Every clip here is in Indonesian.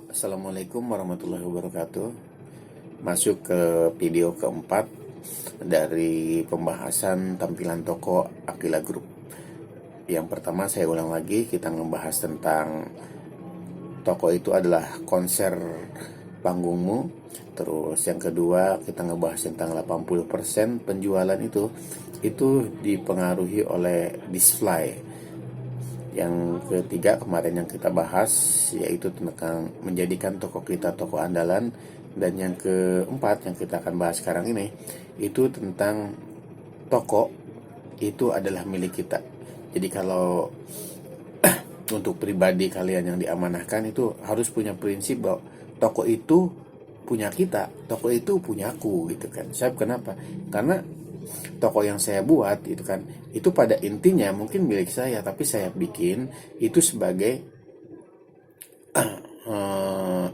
Assalamualaikum warahmatullahi wabarakatuh. Masuk ke video keempat dari pembahasan tampilan toko Aquila Group. Yang pertama saya ulang lagi, kita ngebahas tentang toko itu adalah konser panggungmu. Terus yang kedua kita ngebahas tentang 80% penjualan itu dipengaruhi oleh display. Yang ketiga kemarin yang kita bahas yaitu tentang menjadikan toko kita toko andalan. Dan yang keempat yang kita akan bahas sekarang ini itu tentang toko itu adalah milik kita. Jadi kalau untuk pribadi kalian yang diamanahkan itu harus punya prinsip bahwa toko itu punya kita, toko itu punyaku gitu kan. Sebab kenapa? Karena toko yang saya buat itu kan itu pada intinya mungkin milik saya, tapi saya bikin itu sebagai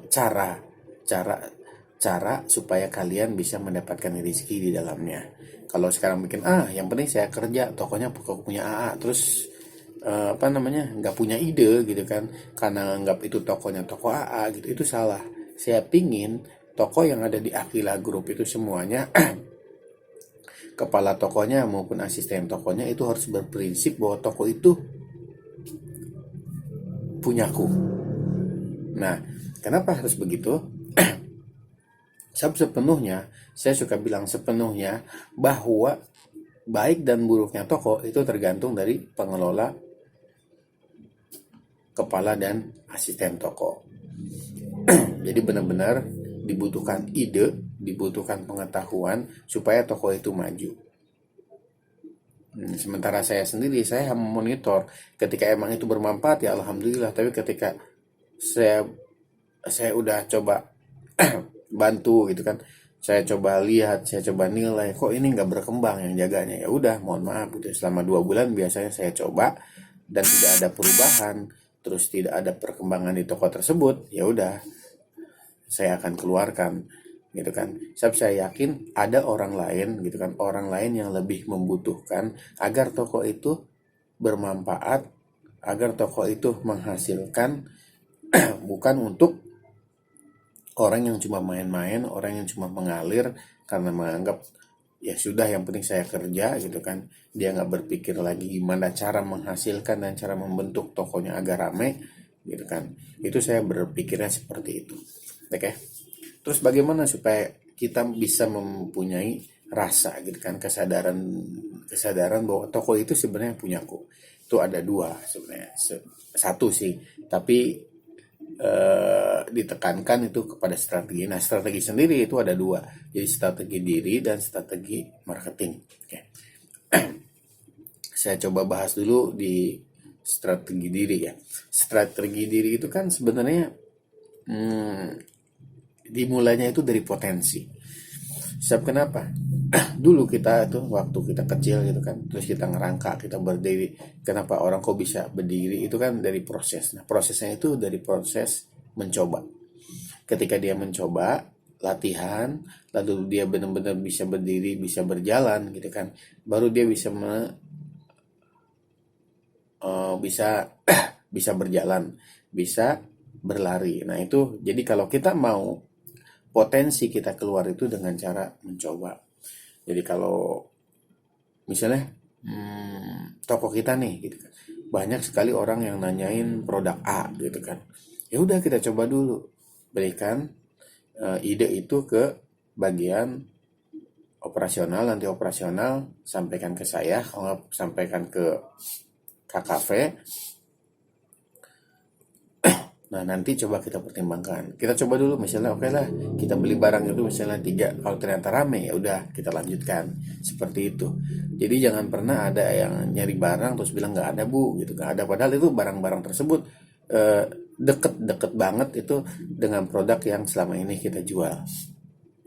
cara cara cara supaya kalian bisa mendapatkan rezeki di dalamnya. Kalau sekarang bikin yang penting saya kerja, tokonya punya AA, terus nggak punya ide gitu kan, karena anggap itu tokonya toko AA gitu, itu salah. Saya pingin toko yang ada di Aquila Group itu semuanya kepala tokonya maupun asisten tokonya itu harus berprinsip bahwa toko itu punyaku. Nah, kenapa harus begitu? Sepenuhnya, saya suka bilang sepenuhnya bahwa baik dan buruknya toko itu tergantung dari pengelola, kepala dan asisten toko. Jadi benar-benar dibutuhkan ide, dibutuhkan pengetahuan supaya toko itu maju. Sementara saya sendiri, saya memonitor. Ketika emang itu bermanfaat ya alhamdulillah. Tapi ketika saya udah coba bantu gitu kan, saya coba lihat, saya coba nilai, kok ini nggak berkembang yang jaganya, ya udah mohon maaf gitu. Selama 2 bulan biasanya saya coba dan tidak ada perubahan, terus tidak ada perkembangan di toko tersebut, ya udah saya akan keluarkan gitu kan. Sebab saya yakin ada orang lain gitu kan, orang lain yang lebih membutuhkan agar toko itu bermanfaat, agar toko itu menghasilkan bukan untuk orang yang cuma main-main, orang yang cuma mengalir karena menganggap ya sudah yang penting saya kerja gitu kan. Dia nggak berpikir lagi gimana cara menghasilkan dan cara membentuk tokonya agar rame gitu kan. Itu saya berpikirnya seperti itu. Oke. Terus bagaimana supaya kita bisa mempunyai rasa gitu kan, kesadaran bahwa toko itu sebenarnya punyaku. Itu ada dua sebenarnya. Satu sih, tapi ditekankan itu kepada strategi. Nah, strategi sendiri itu ada dua. Jadi strategi diri dan strategi marketing. Oke. Saya coba bahas dulu di strategi diri ya. Strategi diri itu kan sebenarnya dimulainya itu dari potensi. Sebab kenapa? Dulu kita itu waktu kita kecil gitu kan, terus kita ngerangka, kita berdiri. Kenapa orang kok bisa berdiri? Itu kan dari proses. Nah, prosesnya itu dari proses mencoba. Ketika dia mencoba, latihan, lalu dia benar-benar bisa berdiri, bisa berjalan gitu kan, baru dia bisa bisa berjalan, bisa berlari. Nah, itu jadi kalau kita mau potensi kita keluar itu dengan cara mencoba. Jadi kalau misalnya toko kita nih gitu kan, banyak sekali orang yang nanyain produk A gitu kan, ya udah kita coba dulu, berikan ide itu ke bagian operasional, nanti operasional sampaikan ke saya, kalau sampaikan ke KKV. Nah, nanti coba kita pertimbangkan. Kita coba dulu misalnya, oke lah, kita beli barang itu misalnya 3. Kalau ternyata rame, ya udah kita lanjutkan. Seperti itu. Jadi jangan pernah ada yang nyari barang terus bilang nggak ada bu, gitu nggak ada. Padahal itu barang-barang tersebut deket-deket banget itu dengan produk yang selama ini kita jual.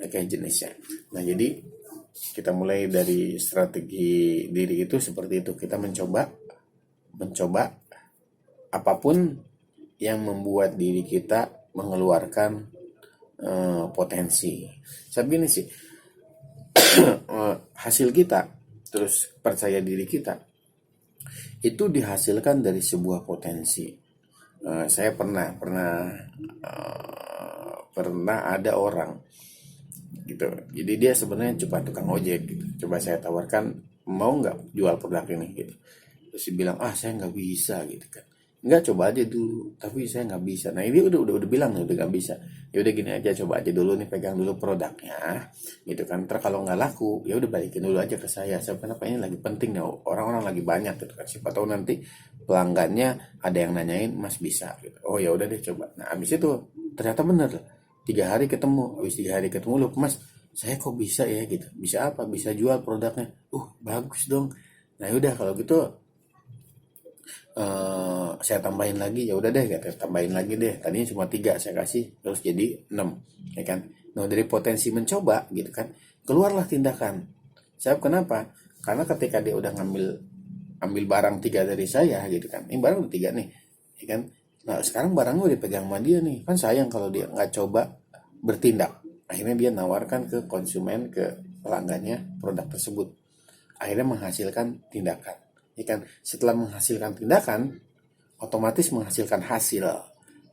Kayak jenisnya. Nah, jadi kita mulai dari strategi diri itu seperti itu. Kita mencoba apapun yang membuat diri kita mengeluarkan potensi. Saya begini sih, hasil kita, terus percaya diri kita, itu dihasilkan dari sebuah potensi. Saya pernah pernah ada orang gitu, jadi dia sebenarnya cuma tukang ojek gitu. Coba saya tawarkan, mau nggak jual produk ini gitu. Terus dia bilang, saya nggak bisa gitu kan. Nggak, coba aja dulu, tapi saya nggak bisa. Nah ini udah bilang nih, udah nggak bisa. Ya udah gini aja, coba aja dulu nih, pegang dulu produknya gitu kan. Ntar kalau nggak laku ya udah balikin dulu aja ke saya. Kenapa, ini lagi penting nih, orang-orang lagi banyak gitu kan. Siapa tahu nanti pelanggannya ada yang nanyain, Mas bisa gitu. Oh ya udah deh, coba. Nah abis itu ternyata bener, 3 hari ketemu. Habis 3 hari ketemu, loh Mas, saya kok bisa ya gitu. Bisa apa? Bisa jual produknya. Bagus dong. Nah udah kalau gitu saya tambahin lagi. Ya udah deh, tambahin lagi deh. Tadinya cuma 3 saya kasih, terus jadi 6, ya kan. Nah dari potensi mencoba gitu kan, keluarlah tindakan. Saya kenapa? Karena ketika dia udah ambil barang 3 dari saya gitu kan, ini barang udah 3 nih, ya kan. Nah sekarang barangnya udah dipegang sama dia nih, kan sayang kalau dia nggak coba bertindak. Akhirnya dia nawarkan ke konsumen, ke pelanggannya produk tersebut, akhirnya menghasilkan tindakan, ya kan. Setelah menghasilkan tindakan, otomatis menghasilkan hasil.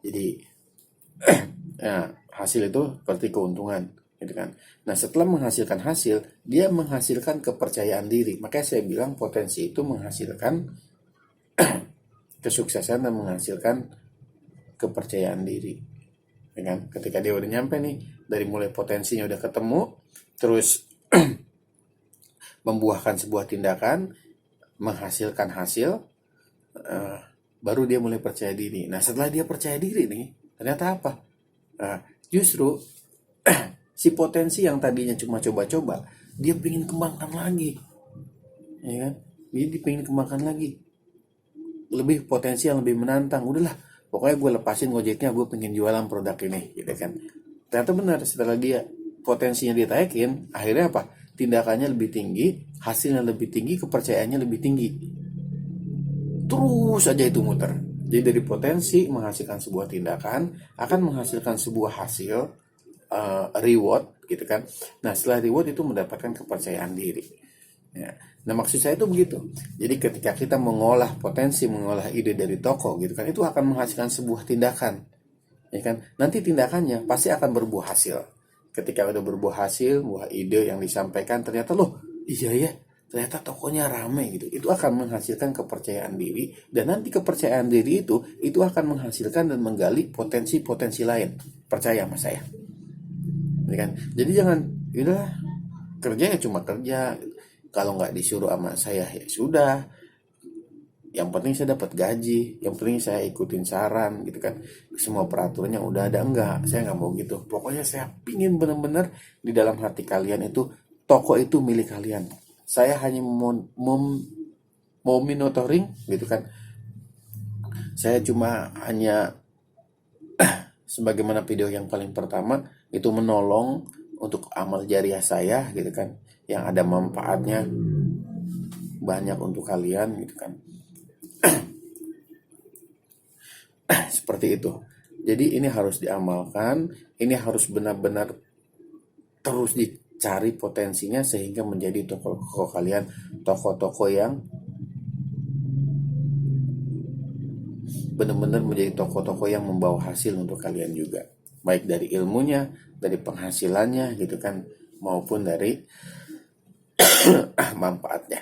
Jadi ya, hasil itu seperti keuntungan gitu kan. Nah setelah menghasilkan hasil, dia menghasilkan kepercayaan diri. Makanya saya bilang potensi itu menghasilkan kesuksesan dan menghasilkan kepercayaan diri, ya kan. Ketika dia udah nyampe nih, dari mulai potensinya udah ketemu, terus membuahkan sebuah tindakan, menghasilkan hasil, baru dia mulai percaya diri. Nah setelah dia percaya diri nih, ternyata apa? Justru si potensi yang tadinya cuma coba-coba, dia pengen kembangkan lagi, ya kan. Dia pengen kembangkan lagi, lebih potensi yang lebih menantang. Udahlah, pokoknya gue lepasin gojeknya, gue pengen jualan produk ini gitu kan. Ternyata benar, setelah dia potensinya dia taikin, akhirnya apa? Tindakannya lebih tinggi, hasilnya lebih tinggi, kepercayaannya lebih tinggi. Terus aja itu muter. Jadi dari potensi menghasilkan sebuah tindakan akan menghasilkan sebuah hasil, reward gitu kan. Nah setelah reward itu mendapatkan kepercayaan diri, ya. Nah maksud saya itu begitu. Jadi ketika kita mengolah potensi, mengolah ide dari toko gitu kan, itu akan menghasilkan sebuah tindakan, ya kan. Nanti tindakannya pasti akan berbuah hasil. Ketika udah berbuah hasil, buah ide yang disampaikan, ternyata loh iya ya, ternyata tokonya rame gitu. Itu akan menghasilkan kepercayaan diri, dan nanti kepercayaan diri itu akan menghasilkan dan menggali potensi-potensi lain. Percaya sama saya, ya kan. Jadi jangan udah kerja ya cuma kerja, kalau nggak disuruh sama saya ya sudah, yang penting saya dapat gaji, yang penting saya ikutin saran gitu kan. Semua peraturannya udah ada. Enggak, saya nggak mau gitu. Pokoknya saya pingin benar-benar di dalam hati kalian itu toko itu milik kalian. Saya hanya mau monitoring gitu kan. Saya cuma hanya sebagaimana video yang paling pertama itu, menolong untuk amal jariah saya gitu kan, yang ada manfaatnya banyak untuk kalian gitu kan. Seperti itu. Jadi ini harus diamalkan, ini harus benar-benar terus dicari potensinya sehingga menjadi toko-toko kalian, toko-toko yang benar-benar menjadi toko-toko yang membawa hasil untuk kalian juga, baik dari ilmunya, dari penghasilannya gitu kan, maupun dari manfaatnya.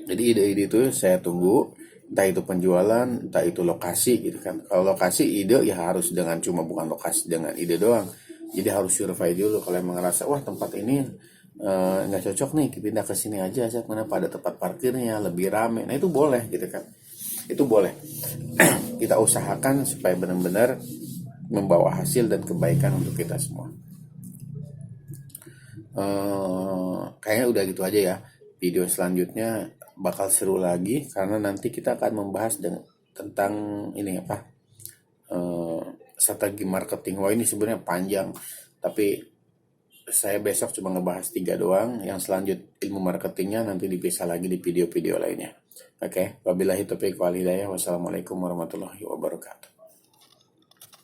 Jadi ide-ide itu saya tunggu, entah itu penjualan, entah itu lokasi gitu kan. Kalau lokasi ide ya harus dengan, cuma bukan lokasi dengan ide doang. Jadi harus survei dulu. Kalau emang ngerasa wah tempat ini nggak cocok nih, pindah ke sini aja. Saya kenapa ada tempat parkirnya lebih rame. Nah itu boleh gitu kan. Itu boleh. Kita usahakan supaya benar-benar membawa hasil dan kebaikan untuk kita semua. Kayaknya udah gitu aja ya. Video selanjutnya bakal seru lagi karena nanti kita akan membahas tentang ini apa, strategi marketing. Wah ini sebenarnya panjang, tapi saya besok cuma ngebahas 3 doang. Yang selanjut ilmu marketingnya nanti dipisah lagi di video-video lainnya. Oke, wabillahi taufiq wal hidayah. Wassalamualaikum warahmatullahi wabarakatuh.